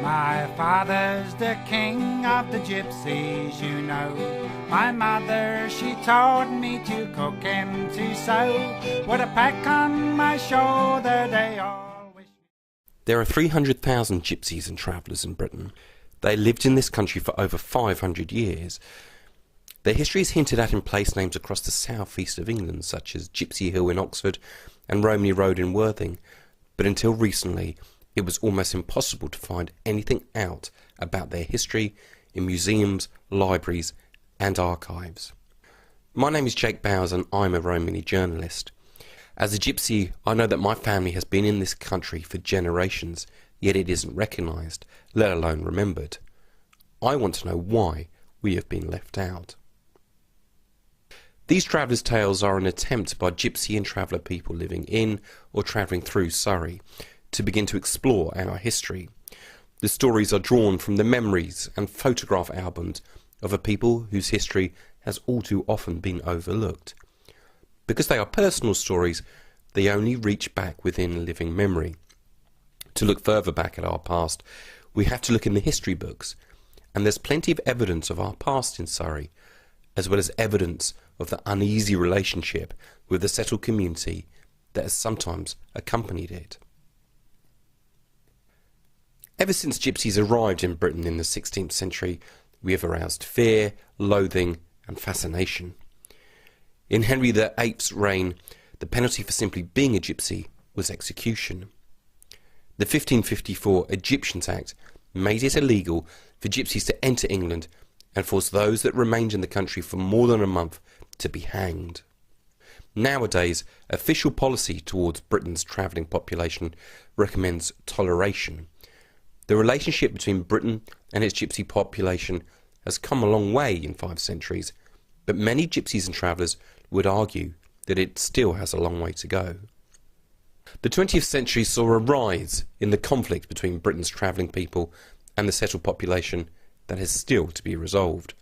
My father's the king of the gypsies, you know. My mother, she taught me to cook and to sew. With a pack on my shoulder, they all wish. There are 300,000 gypsies and travellers in Britain. They lived in this country for over 500 years. Their history is hinted at in place names across the south-east of England, such as Gypsy Hill in Oxford and Romney Road in Worthing. But until recently, it was almost impossible to find anything out about their history in museums, libraries and archives. My name is Jake Bowers and I'm a Romany journalist. As a gypsy, I know that my family has been in this country for generations, yet it isn't recognised, let alone remembered. I want to know why we have been left out. These travellers' tales are an attempt by gypsy and traveller people living in or travelling through Surrey to begin to explore our history. The stories are drawn from the memories and photograph albums of a people whose history has all too often been overlooked. Because they are personal stories, they only reach back within living memory. To look further back at our past, we have to look in the history books, and there's plenty of evidence of our past in Surrey, as well as evidence of the uneasy relationship with the settled community that has sometimes accompanied it. Ever since gypsies arrived in Britain in the 16th century, we have aroused fear, loathing and fascination. In Henry VIII's reign, the penalty for simply being a gypsy was execution. The 1554 Egyptians Act made it illegal for gypsies to enter England and forced those that remained in the country for more than a month to be hanged. Nowadays, official policy towards Britain's travelling population recommends toleration. The relationship between Britain and its gypsy population has come a long way in 5 centuries, but many gypsies and travellers would argue that it still has a long way to go. The 20th century saw a rise in the conflict between Britain's travelling people and the settled population that has still to be resolved.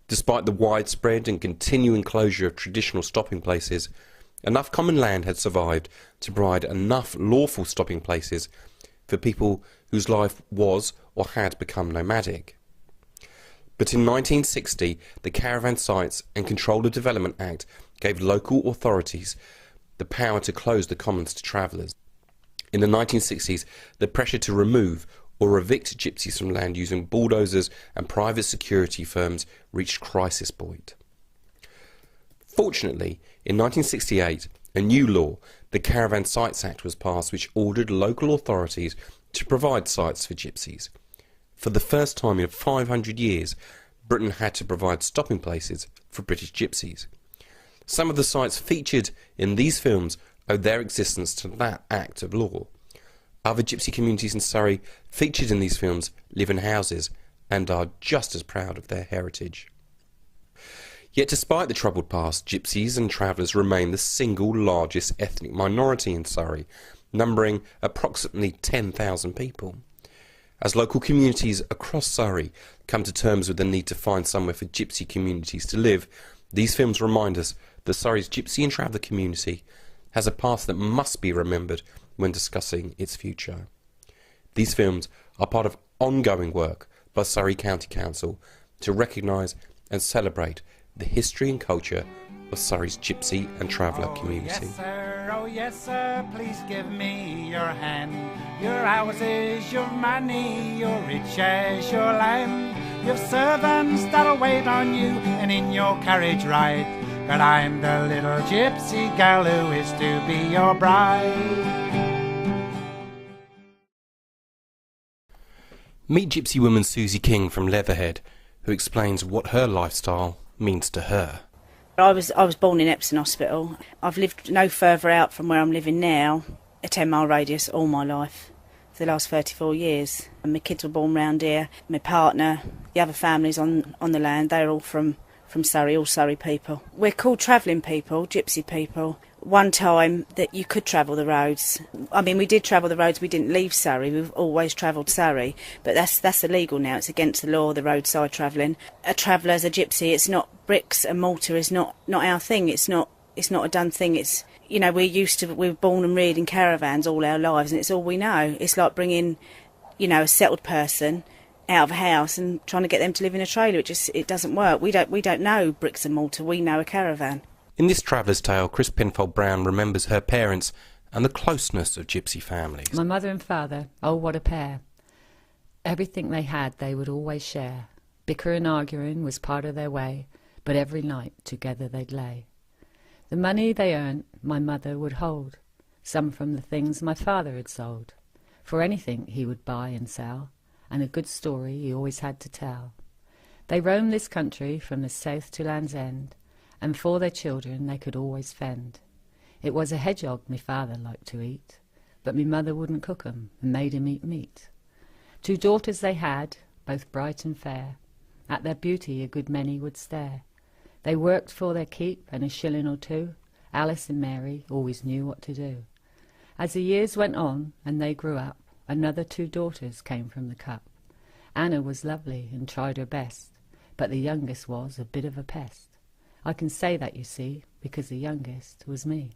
Despite the widespread and continuing closure of traditional stopping places, enough common land had survived to provide enough lawful stopping places for people whose life was or had become nomadic. But in 1960, the Caravan Sites and Control of Development Act gave local authorities the power to close the commons to travellers. In the 1960s, the pressure to remove or evict gypsies from land using bulldozers and private security firms reached crisis point. Fortunately, in 1968, a new law, the Caravan Sites Act, was passed which ordered local authorities to provide sites for gypsies. For the first time in 500 years, Britain had to provide stopping places for British gypsies. Some of the sites featured in these films owe their existence to that act of law. Other gypsy communities in Surrey featured in these films live in houses and are just as proud of their heritage. Yet despite the troubled past, gypsies and travellers remain the single largest ethnic minority in Surrey, numbering approximately 10,000 people. As local communities across Surrey come to terms with the need to find somewhere for gypsy communities to live, these films remind us that Surrey's gypsy and traveller community has a past that must be remembered when discussing its future. These films are part of ongoing work by Surrey County Council to recognise and celebrate the history and culture of Surrey's gypsy and traveller community. Oh yes sir, please give me your hand. Your houses, your money, your rich as your land. You've servants that'll wait on you and in your carriage ride. But I'm the little gypsy gal who is to be your bride. Meet gypsy woman Susie King from Leatherhead, who explains what her lifestyle means to her. I was born in Epsom Hospital. I've lived no further out from where I'm living now, a 10-mile radius, all my life, for the last 34 years. And my kids were born round here. My partner, the other families on the land, they're all from Surrey, all Surrey people. We're called travelling people, gypsy people. One time that you could travel the roads. I mean, we did travel the roads, we didn't leave Surrey, we've always travelled Surrey, but that's illegal now, it's against the law, the roadside travelling. A traveller as a gypsy, it's not bricks and mortar, is not our thing, it's not a done thing, it's, you know, we were born and reared in caravans all our lives and it's all we know. It's like bringing a settled person out of a house and trying to get them to live in a trailer. It doesn't work. We don't know bricks and mortar. We know a caravan. In this traveller's tale, Crispin F Brown remembers her parents and the closeness of gypsy families. My mother and father, oh what a pair. Everything they had they would always share. Bicker and arguing was part of their way, but every night together they'd lay. The money they earned my mother would hold, some from the things my father had sold. For anything he would buy and sell, and a good story he always had to tell. They roamed this country from the south to Land's End, and for their children they could always fend. It was a hedgehog me father liked to eat, but me mother wouldn't cook 'em and made him eat meat. 2 daughters they had, both bright and fair. At their beauty a good many would stare. They worked for their keep and a shilling or two. Alice and Mary always knew what to do. As the years went on and they grew up, another 2 daughters came from the cup. Anna was lovely and tried her best, but the youngest was a bit of a pest. I can say that, you see, because the youngest was me.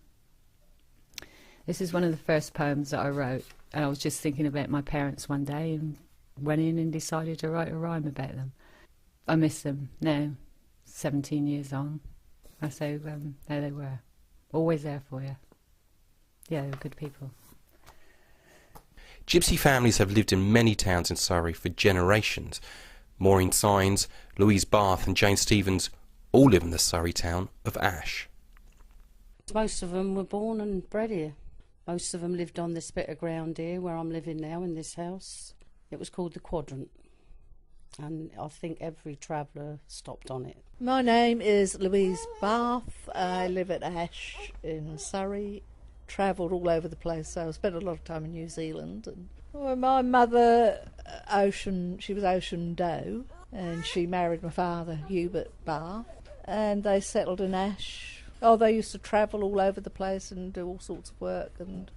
This is one of the first poems that I wrote, and I was just thinking about my parents one day and went in and decided to write a rhyme about them. I miss them now, 17 years on. So there they were, always there for you. Yeah, they were good people. Gypsy families have lived in many towns in Surrey for generations. Maureen Sines, Louise Bath and Jane Stevens all live in the Surrey town of Ash. Most of them were born and bred here. Most of them lived on this bit of ground here where I'm living now in this house. It was called the Quadrant, and I think every traveller stopped on it. My name is Louise Bath. I live at Ash in Surrey. Travelled all over the place, so I spent a lot of time in New Zealand. And my mother, she was Ocean Doe, and she married my father, Hubert Bath, and they settled in Ash. Oh, they used to travel all over the place and do all sorts of work, and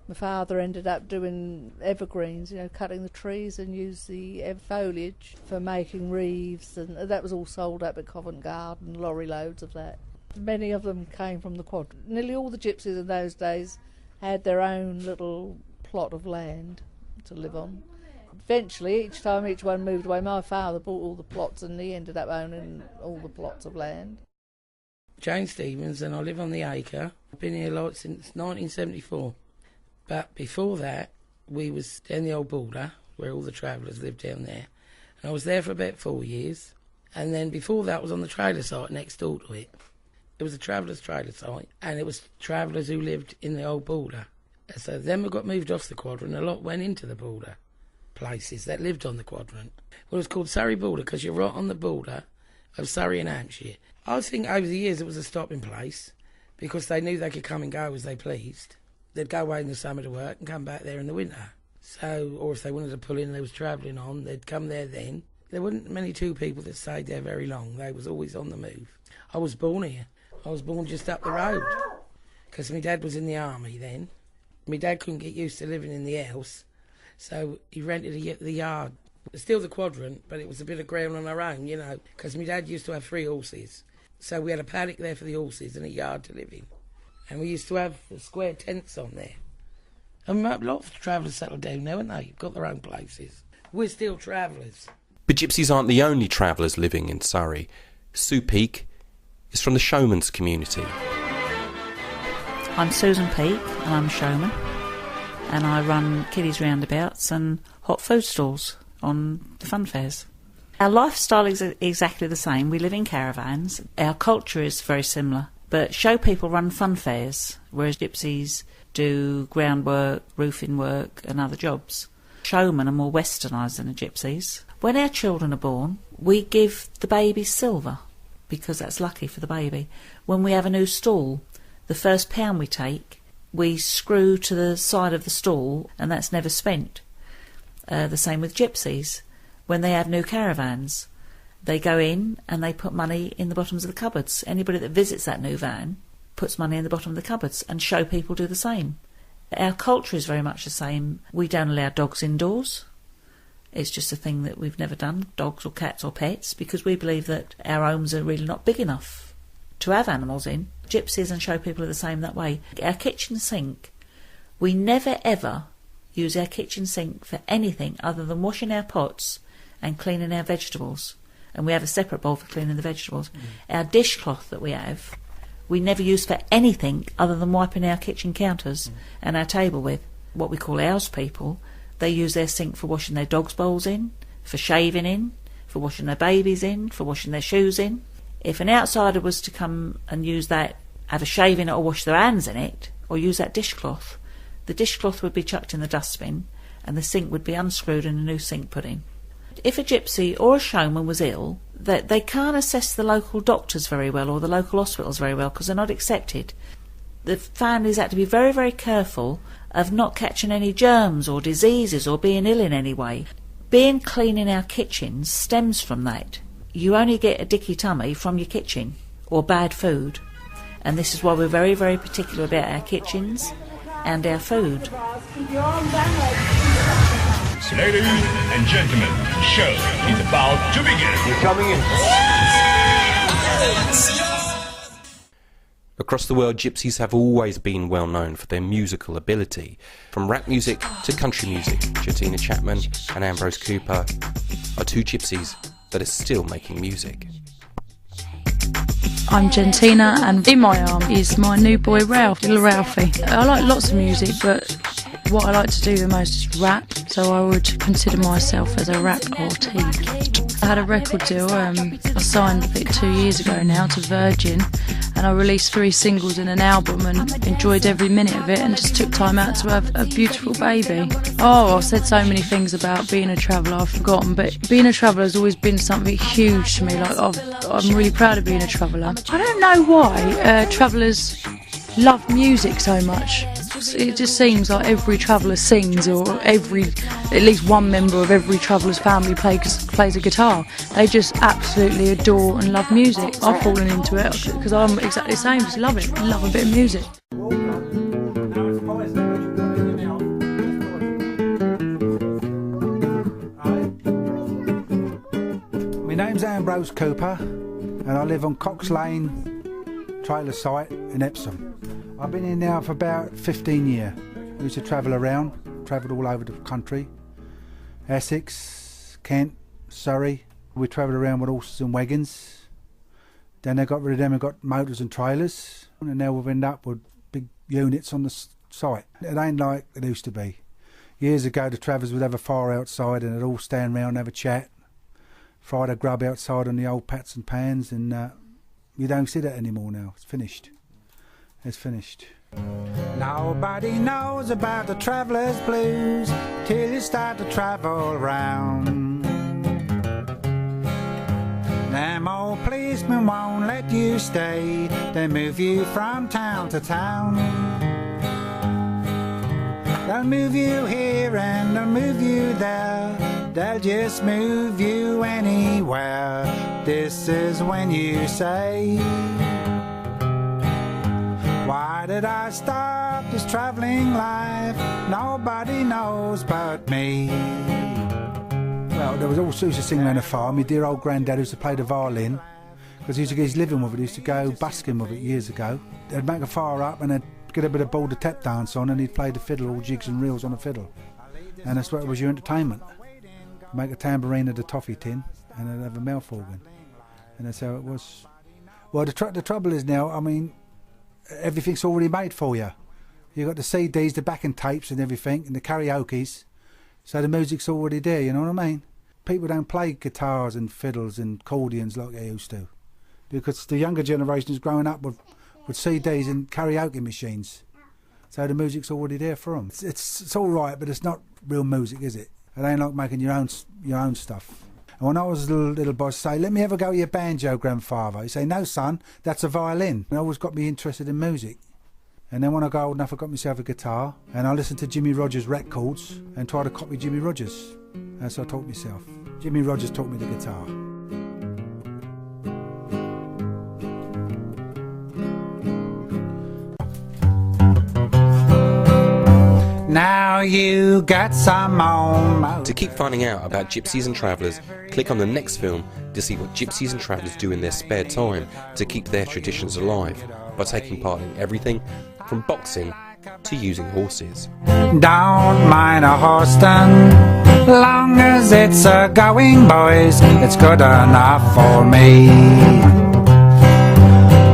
my father ended up doing evergreens, cutting the trees and used the foliage for making wreaths, and that was all sold up at Covent Garden, lorry loads of that. Many of them came from the Quadrant. Nearly all the gypsies in those days had their own little plot of land to live on. Eventually, each time each one moved away, my father bought all the plots and he ended up owning all the plots of land. Jane Stevens, and I live on the acre. I've been here since 1974. But before that, we was down the old border, where all the travellers lived down there. And I was there for about 4 years. And then before that, I was on the trailer site next door to it. It was a travellers' trailer site, and it was travellers who lived in the old border. And so then we got moved off the Quadrant, a lot went into the border places that lived on the Quadrant. Well, it was called Surrey Border because you're right on the border of Surrey and Hampshire. I think over the years it was a stopping place because they knew they could come and go as they pleased. They'd go away in the summer to work and come back there in the winter. So, or if they wanted to pull in, they was travelling on, they'd come there then. There weren't many 2 people that stayed there very long. They was always on the move. I was born here. I was born just up the road because my dad was in the army then. My dad couldn't get used to living in the house, so he rented the yard. It's still the Quadrant, but it was a bit of ground on our own, because my dad used to have 3 horses. So we had a paddock there for the horses and a yard to live in. And we used to have square tents on there. And a lot of travellers settled down now, haven't they? Got their own places. We're still travellers. But gypsies aren't the only travellers living in Surrey. Sue Peake is from the showman's community. I'm Susan Peake and I'm a showman, and I run kiddies roundabouts and hot food stalls on the fun fairs. Our lifestyle is exactly the same. We live in caravans. Our culture is very similar, but show people run fun fairs, whereas gypsies do groundwork, roofing work and other jobs. Showmen are more westernised than the gypsies. When our children are born, we give the baby silver, because that's lucky for the baby. When we have a new stall, the first pound we take, we screw to the side of the stall, and that's never spent. The same with gypsies. When they have new caravans, they go in and they put money in the bottoms of the cupboards. Anybody that visits that new van puts money in the bottom of the cupboards, and show people do the same. Our culture is very much the same. We don't allow dogs indoors. It's just a thing that we've never done, dogs or cats or pets, because we believe that our homes are really not big enough to have animals in. Gypsies and show people are the same that way. Our kitchen sink, we never ever use our kitchen sink for anything other than washing our pots and cleaning our vegetables. And we have a separate bowl for cleaning the vegetables. Our dishcloth that we have, we never use for anything other than wiping our kitchen counters and our table with. What we call house people, they use their sink for washing their dogs' bowls in, for shaving in, for washing their babies in, for washing their shoes in. If an outsider was to come and use that, have a shave in it or wash their hands in it, or use that dishcloth, the dishcloth would be chucked in the dustbin and the sink would be unscrewed and a new sink put in. If a gypsy or a showman was ill, they can't assess the local doctors very well or the local hospitals very well because they're not accepted. The families had to be very, very careful of not catching any germs or diseases or being ill in any way. Being clean in our kitchens stems from that. You only get a dicky tummy from your kitchen or bad food. And this is why we're very, very particular about our kitchens and our food. Ladies and gentlemen, the show is about to begin. You're coming in. Across the world, gypsies have always been well known for their musical ability. From rap music to country music, Jadina Chapman and Ambrose Cooper are two gypsies that are still making music. I'm Gentina, and in my arm is my new boy Ralph, little Ralphie. I like lots of music, but what I like to do the most is rap, so I would consider myself as a rap artiste. I had a record deal, I signed it 2 years ago now to Virgin, and I released 3 singles and an album and enjoyed every minute of it and just took time out to have a beautiful baby. Oh, I've said so many things about being a traveller, I've forgotten, but being a traveller has always been something huge to me. Like I'm really proud of being a traveller. I don't know why travellers love music so much. It just seems like every traveller sings, or at least one member of every traveller's family plays a guitar. They just absolutely adore and love music. I've fallen into it because I'm exactly the same, just love it, love a bit of music. My name's Ambrose Cooper and I live on Cox Lane trailer site in Epsom. I've been here now for about 15 years. I used to travel around, travelled all over the country. Essex, Kent, Surrey. We travelled around with horses and wagons. Then they got rid of them and got motors and trailers. And now we've ended up with big units on the site. It ain't like it used to be. Years ago the travellers would have a fire outside and they'd all stand round and have a chat. Fry the grub outside on the old pots and pans, and you don't see that anymore now. It's finished. It's finished. Nobody knows about the traveller's blues till you start to travel round. Them old policemen won't let you stay. They move you from town to town. They'll move you here and they'll move you there. They'll just move you anywhere. This is when you say, why did I start this travelling life? Nobody knows but me. Well, there was all sorts of singing around the farm. My dear old granddad used to play the violin because he used to get his living with it. He used to go busking with it years ago. They'd make a fire up and they'd get a bit of ball to tap dance on, and he'd play the fiddle, all jigs and reels on the fiddle. And that's what was your entertainment. Make a tambourine of the toffee tin and they'd have a mouth organ. And that's how it was. Well, the trouble is now, I mean, everything's already made for you. You've got the CDs, the backing tapes and everything, and the karaokes. So the music's already there, you know what I mean? People don't play guitars and fiddles and accordions like they used to. Because the younger generation is growing up with CDs and karaoke machines. So the music's already there for them. It's all right, but it's not real music, is it? It ain't like making your own stuff. And when I was a little boy, I'd say, let me have a go at your banjo, grandfather. He'd say, no, son, that's a violin. And it always got me interested in music. And then when I got old enough, I got myself a guitar, and I listened to Jimmy Rogers records and tried to copy Jimmy Rogers. That's what I taught myself. Jimmy Rogers taught me the guitar. Now you got some on. To keep finding out about gypsies and travellers, click on the next film to see what gypsies and travellers do in their spare time to keep their traditions alive by taking part in everything from boxing to using horses. Don't mind a horse then, long as it's a going, boys, it's good enough for me.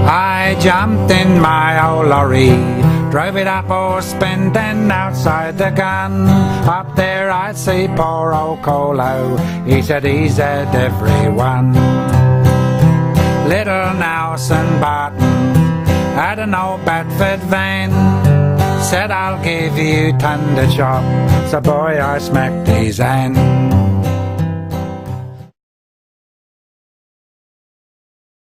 I jumped in my old lorry, drove it up Orspin, then outside the gun. Up there I see poor old Colo, he said he's had everyone. Little Nelson Barton had an old Bedford van, said I'll give you 10 to chop, so boy I smacked his hand.